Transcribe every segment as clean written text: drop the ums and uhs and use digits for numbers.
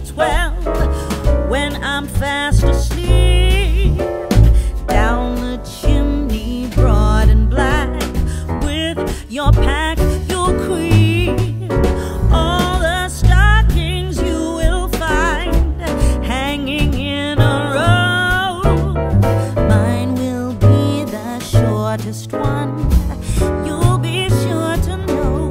12 when I'm fast asleep. Down the chimney, broad and black, with your pack you'll creep. All the stockings you will find hanging in a row. Mine will be the shortest one, you'll be sure to know.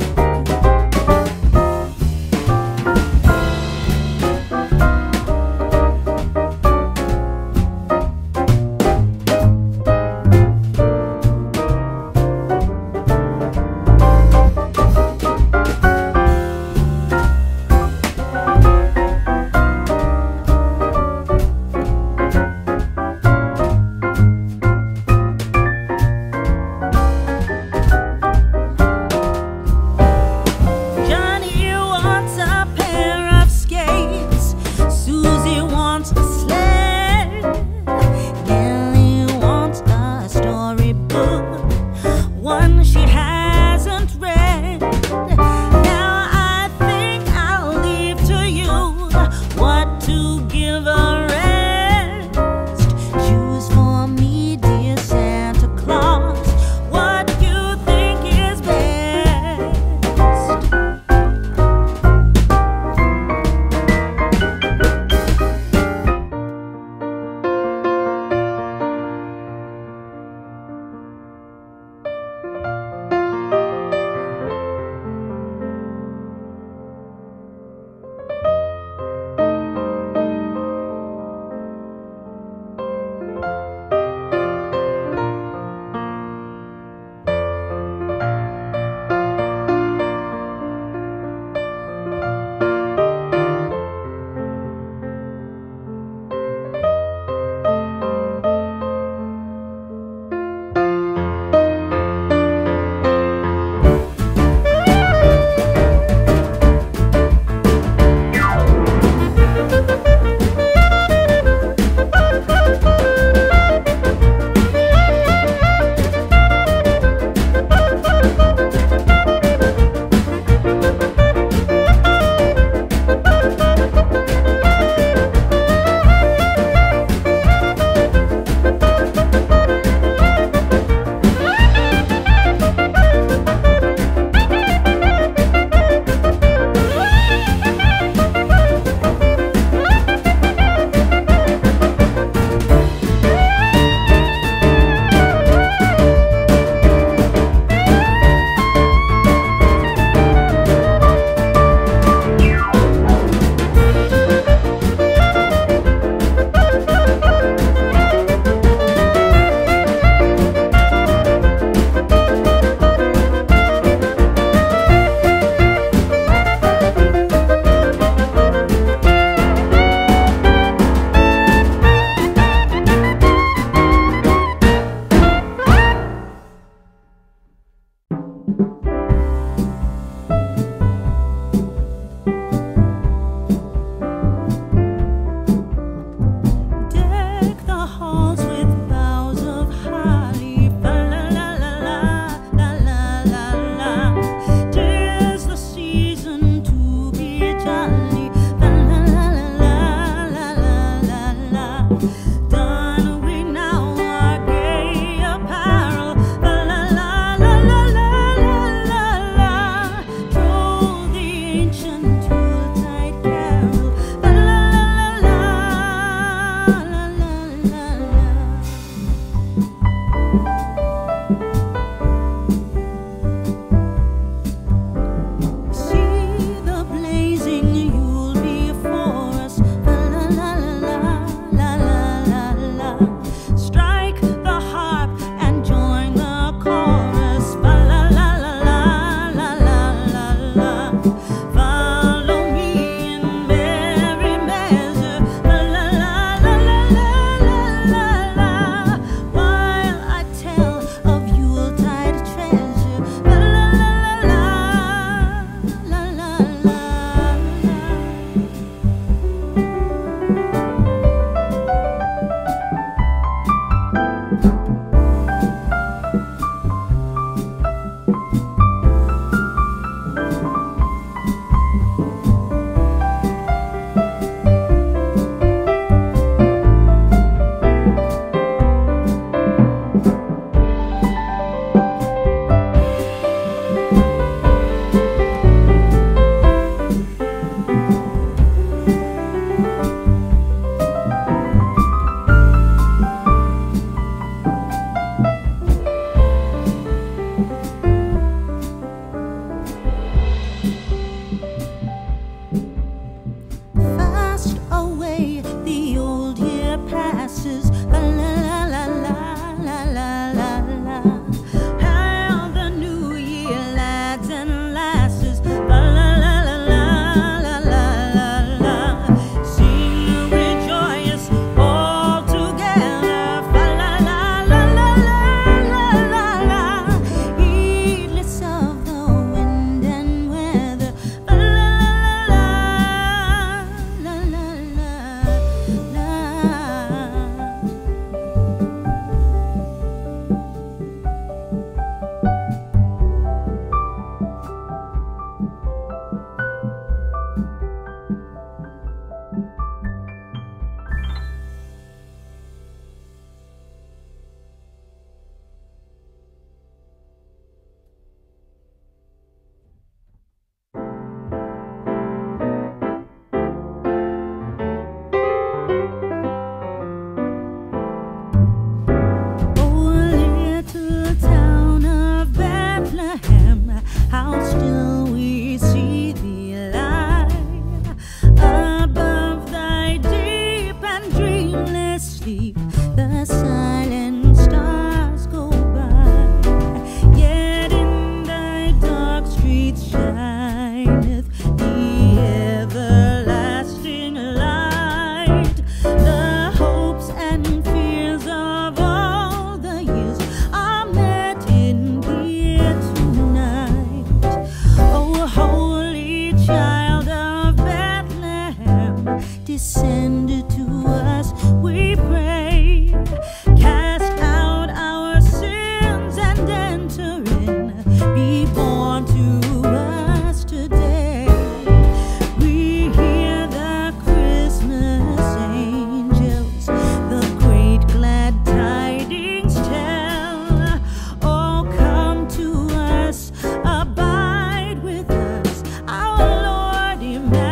descended to us, we pray. Cast out our sins and enter in. Be born to us today. We hear the Christmas angels, the great glad tidings tell. Oh, come to us, abide with us, our Lord Emmanuel.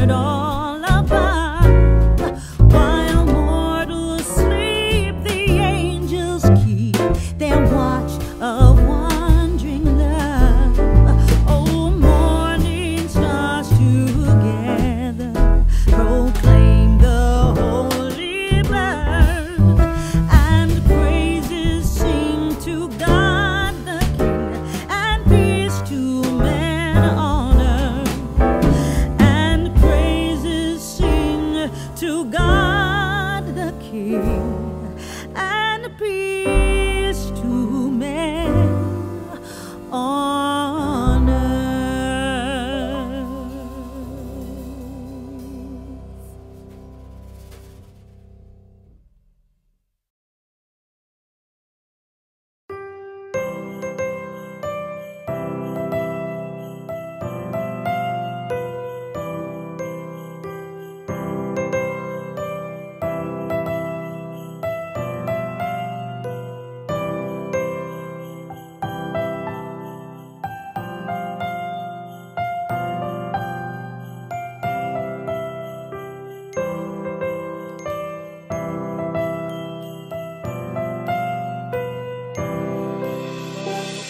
All above, while mortals sleep, the angels keep their watch of wondering love. Oh, morning stars together proclaim the holy birth, and praises sing to God the King, and peace to men on earth. To God the King, and peace to men on earth.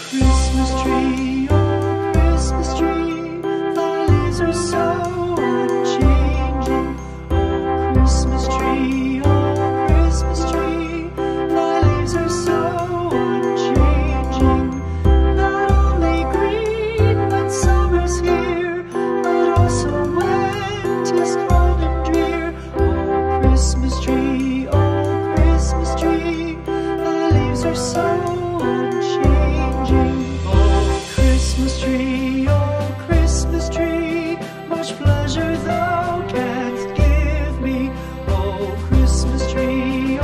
Christmas tree, oh Christmas tree, thy leaves are so unchanging. Oh Christmas tree, thy leaves are so unchanging. Not only green when summer's here, but also when 'tis cold and drear. Oh Christmas tree, thy leaves are so unchanging. Oh Christmas tree, much pleasure thou canst give me. Oh Christmas tree,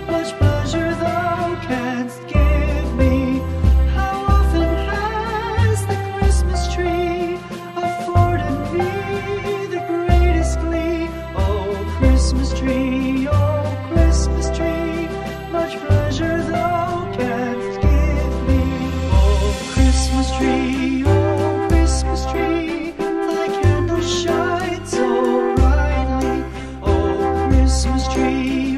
much pleasure thou canst give me. How often has the Christmas tree afforded me the greatest glee? Oh Christmas tree, much pleasure thou canst give me. Oh Christmas tree, thy candle shines so brightly. Oh Christmas tree,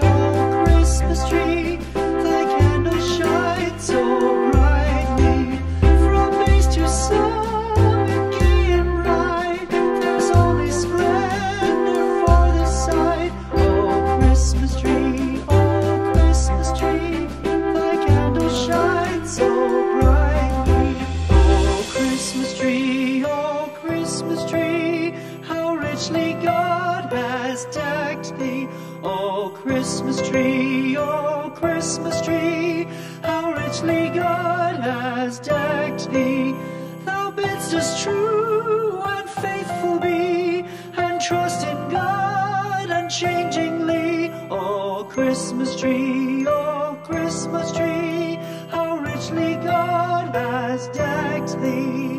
thy candle shines so brightly. From base to summit, gay and bright, there's only splendor for the sight. Oh Christmas tree, thy candle shines so brightly. Oh Christmas tree, how richly God has decked thee. Oh Christmas tree, how richly God has decked thee. Thou bidst us true and faithful be, and trust in God unchangingly. Oh Christmas tree, how richly God has decked thee.